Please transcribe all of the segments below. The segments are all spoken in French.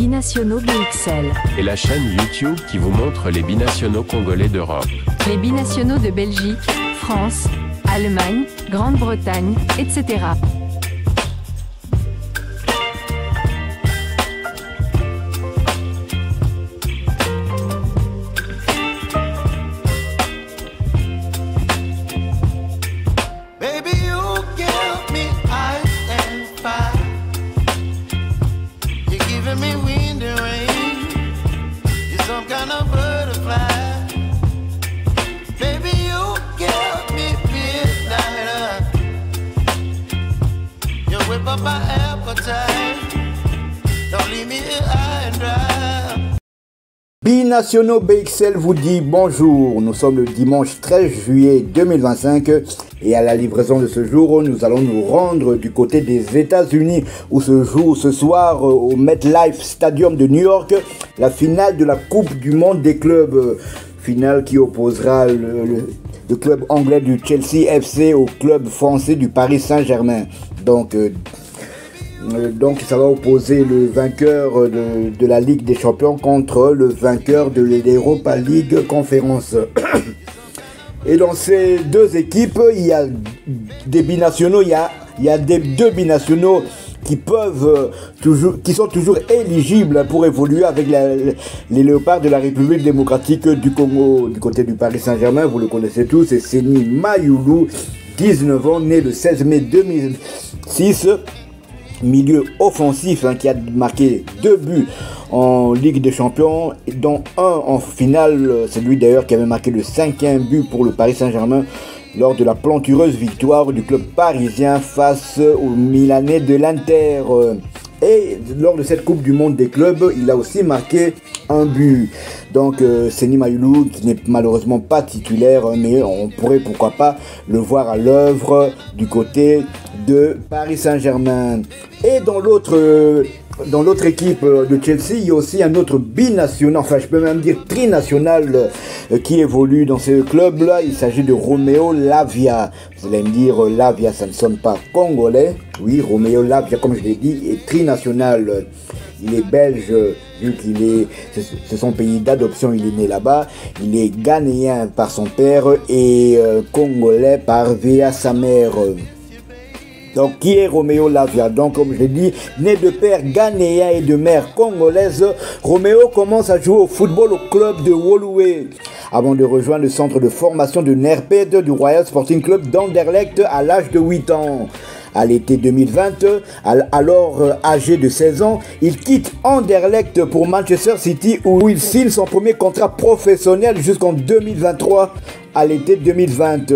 Binationaux BXL. Et la chaîne YouTube qui vous montre les binationaux congolais d'Europe. Les binationaux de Belgique, France, Allemagne, Grande-Bretagne, etc. Binationaux BXL vous dit bonjour. Nous sommes le dimanche 13 juillet 2025 et à la livraison de ce jour, nous allons nous rendre du côté des États-Unis où se joue ce soir au MetLife Stadium de New York la finale de la Coupe du Monde des clubs. Finale qui opposera le club anglais du Chelsea FC au club français du Paris Saint-Germain. Donc ça va opposer le vainqueur de la Ligue des Champions contre le vainqueur de l'Europa League Conférence. Et dans ces deux équipes, il y a des binationaux, il y a deux binationaux qui sont toujours éligibles pour évoluer avec les Léopards de la République démocratique du Congo. Du côté du Paris Saint-Germain, vous le connaissez tous, c'est Seny Mayulu, 19 ans, né le 16 mai 2006. Milieu offensif qui a marqué 2 buts en Ligue des Champions, dont un en finale. C'est lui d'ailleurs qui avait marqué le 5e but pour le Paris Saint-Germain lors de la plantureuse victoire du club parisien face aux Milanais de l'Inter. Et lors de cette Coupe du Monde des clubs, il a aussi marqué un but. Donc Seny Mayulu, qui n'est malheureusement pas titulaire, mais on pourrait pourquoi pas le voir à l'œuvre du côté de Paris Saint-Germain. Et dans l'autre équipe de Chelsea, il y a aussi un autre binational, enfin je peux même dire trinational qui évolue dans ce club-là. Il s'agit de Romeo Lavia. Vous allez me dire, Lavia, ça ne sonne pas congolais. Oui, Romeo Lavia, comme je l'ai dit, est trinational. Il est belge, vu c'est son pays d'adoption, il est né là-bas. Il est ghanéen par son père et congolais via sa mère. Donc, qui est Romeo Lavia? Donc, comme je l'ai dit, né de père ghanéen et de mère congolaise, Romeo commence à jouer au football au club de Woluwe, avant de rejoindre le centre de formation de Nerpede du Royal Sporting Club d'Anderlecht à l'âge de 8 ans. À l'été 2020, alors âgé de 16 ans, il quitte Anderlecht pour Manchester City où il signe son premier contrat professionnel jusqu'en 2023 à l'été 2020.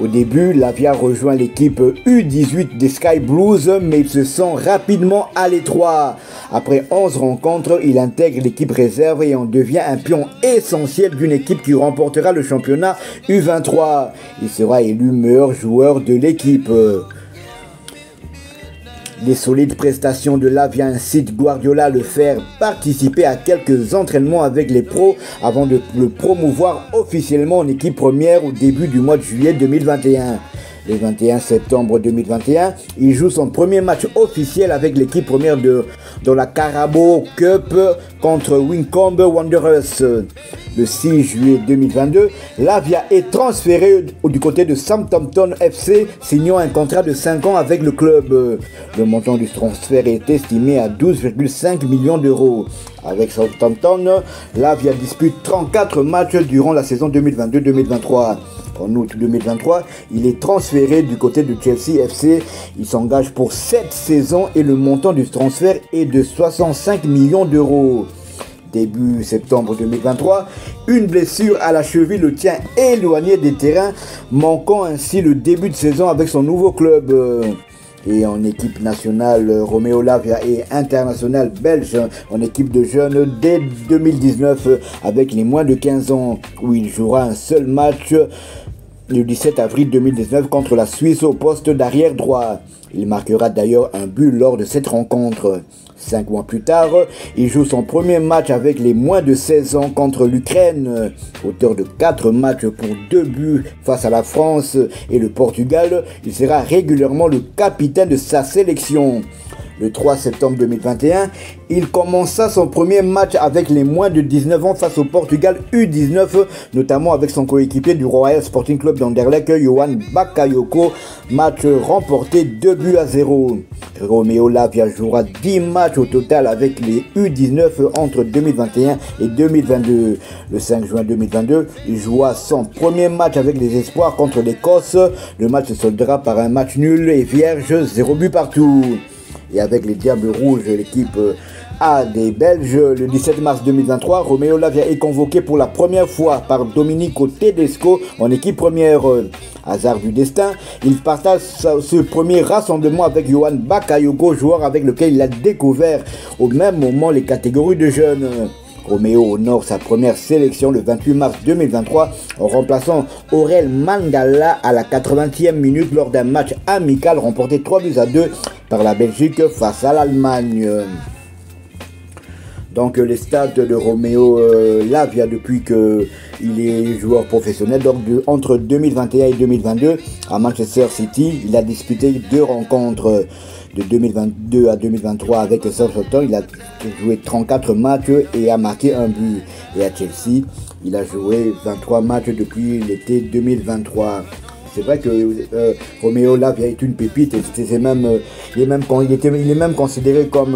Au début, Lavia rejoint l'équipe U18 des Sky Blues, mais il se sent rapidement à l'étroit. Après 11 rencontres, il intègre l'équipe réserve et en devient un pion essentiel d'une équipe qui remportera le championnat U23. Il sera élu meilleur joueur de l'équipe. Les solides prestations de Lavia incitent Guardiola à le faire participer à quelques entraînements avec les pros avant de le promouvoir officiellement en équipe première au début du mois de juillet 2021. Le 21 septembre 2021, il joue son premier match officiel avec l'équipe première dans la Carabao Cup contre Wycombe Wanderers. Le 6 juillet 2022, Lavia est transféré du côté de Southampton FC, signant un contrat de 5 ans avec le club. Le montant du transfert est estimé à 12,5 millions d'euros. Avec Southampton, Lavia dispute 34 matchs durant la saison 2022-2023. En août 2023, il est transféré du côté de Chelsea FC. Il s'engage pour 7 saisons et le montant du transfert est de 65 millions d'euros. Début septembre 2023, une blessure à la cheville le tient éloigné des terrains, manquant ainsi le début de saison avec son nouveau club. Et en équipe nationale, Romeo Lavia est international belge en équipe de jeunes dès 2019 avec les moins de 15 ans où il jouera un seul match le 17 avril 2019 contre la Suisse au poste d'arrière droit. Il marquera d'ailleurs un but lors de cette rencontre. 5 mois plus tard, il joue son premier match avec les moins de 16 ans contre l'Ukraine. Auteur de 4 matchs pour 2 buts face à la France et le Portugal, il sera régulièrement le capitaine de sa sélection. Le 3 septembre 2021, il commença son premier match avec les moins de 19 ans face au Portugal U19, notamment avec son coéquipier du Royal Sporting Club d'Anderlecht, Yohan Bakayoko. Match remporté 2-0. Romeo Lavia jouera 10 matchs au total avec les U19 entre 2021 et 2022. Le 5 juin 2022, il joua son premier match avec les espoirs contre l'Écosse. Le match se soldera par un match nul et vierge, 0 but partout. Et avec les Diables Rouges, l'équipe A des Belges, le 17 mars 2023, Romeo Lavia est convoqué pour la première fois par Domenico Tedesco en équipe première. Hasard du destin, il partage ce premier rassemblement avec Yohan Bakayoko, joueur avec lequel il a découvert au même moment les catégories de jeunes. Romeo honore sa première sélection le 28 mars 2023 en remplaçant Aurel Mangala à la 80e minute lors d'un match amical remporté 3-2 par la Belgique face à l'Allemagne. Donc les stats de Romeo Lavia depuis qu'il est joueur professionnel, donc entre 2021 et 2022 à Manchester City, il a disputé 2 rencontres de 2022 à 2023 avec Southampton. Il a joué 34 matchs et a marqué un but. Et à Chelsea, il a joué 23 matchs depuis l'été 2023. C'est vrai que Romeo Lavia est une pépite et il est même considéré comme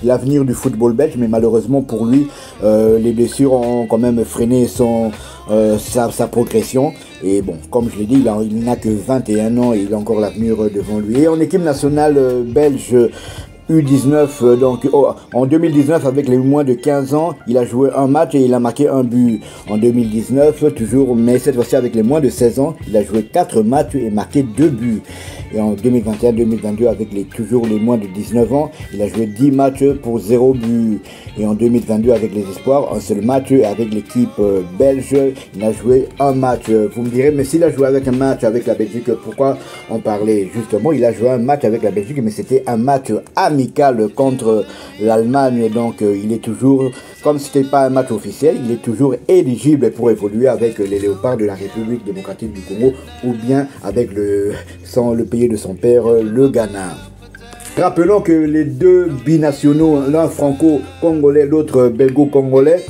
l'avenir du football belge, mais malheureusement pour lui, les blessures ont quand même freiné sa progression. Et bon, comme je l'ai dit, il n'a que 21 ans et il a encore l'avenir devant lui. Et en équipe nationale belge U19, donc en 2019 avec les moins de 15 ans, il a joué un match et il a marqué un but. En 2019, toujours, mais cette fois-ci avec les moins de 16 ans, il a joué 4 matchs et marqué 2 buts. Et en 2021-2022 avec toujours les moins de 19 ans, il a joué 10 matchs pour 0 but. Et en 2022 avec les espoirs, un seul match avec l'équipe belge, il a joué un match. Vous me direz, mais s'il a joué avec un match avec la Belgique, pourquoi en parler? Justement, il a joué un match avec la Belgique, mais c'était un match amical contre l'Allemagne. Donc il est toujours, comme ce n'était pas un match officiel, il est toujours éligible pour évoluer avec les Léopards de la République démocratique du Congo ou bien avec le pays de son père, le Ghana. Rappelons que les deux binationaux, l'un franco-congolais, l'autre belgo-congolais,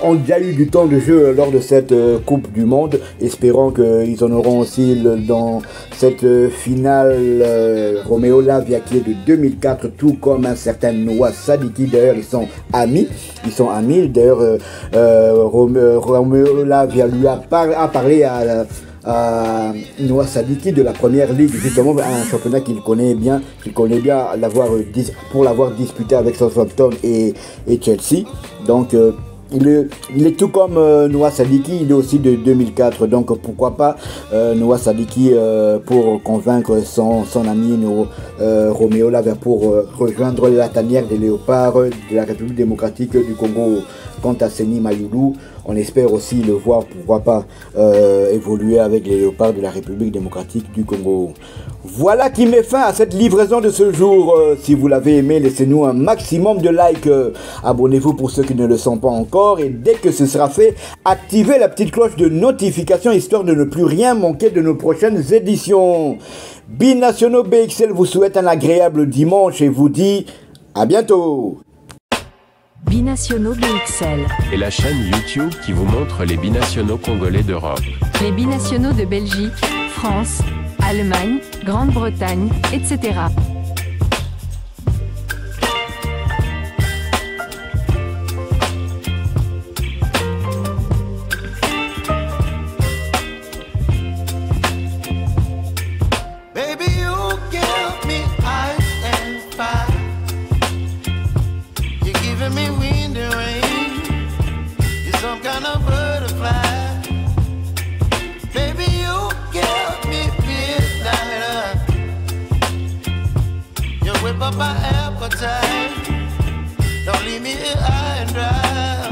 ont déjà eu du temps de jeu lors de cette Coupe du Monde. Espérons qu'ils en auront aussi dans cette finale. Romeo Lavia qui est de 2004, tout comme un certain Noah Sadiki. D'ailleurs, ils sont amis. D'ailleurs, Romeo Lavia lui a parlé à Noah Sadiki de la première ligue, justement un championnat qu'il connaît bien pour l'avoir disputé avec Southampton et Chelsea. Donc il est tout comme Noah Sadiki, il est aussi de 2004, donc pourquoi pas Noah Sadiki pour convaincre son ami Romeo Lavia pour rejoindre la tanière des Léopards de la République démocratique du Congo. Quant à Seny Mayulu, on espère aussi le voir, pourquoi pas, évoluer avec les Léopards de la République démocratique du Congo. Voilà qui met fin à cette livraison de ce jour. Si vous l'avez aimé, laissez-nous un maximum de likes. Abonnez-vous pour ceux qui ne le sont pas encore. Et dès que ce sera fait, activez la petite cloche de notification histoire de ne plus rien manquer de nos prochaines éditions. Binationaux BXL vous souhaite un agréable dimanche et vous dit à bientôt. Binationaux BXL. Et la chaîne YouTube qui vous montre les binationaux congolais d'Europe. Les binationaux de Belgique, France, Allemagne, Grande-Bretagne, etc. My appetite, don't leave me here high and dry.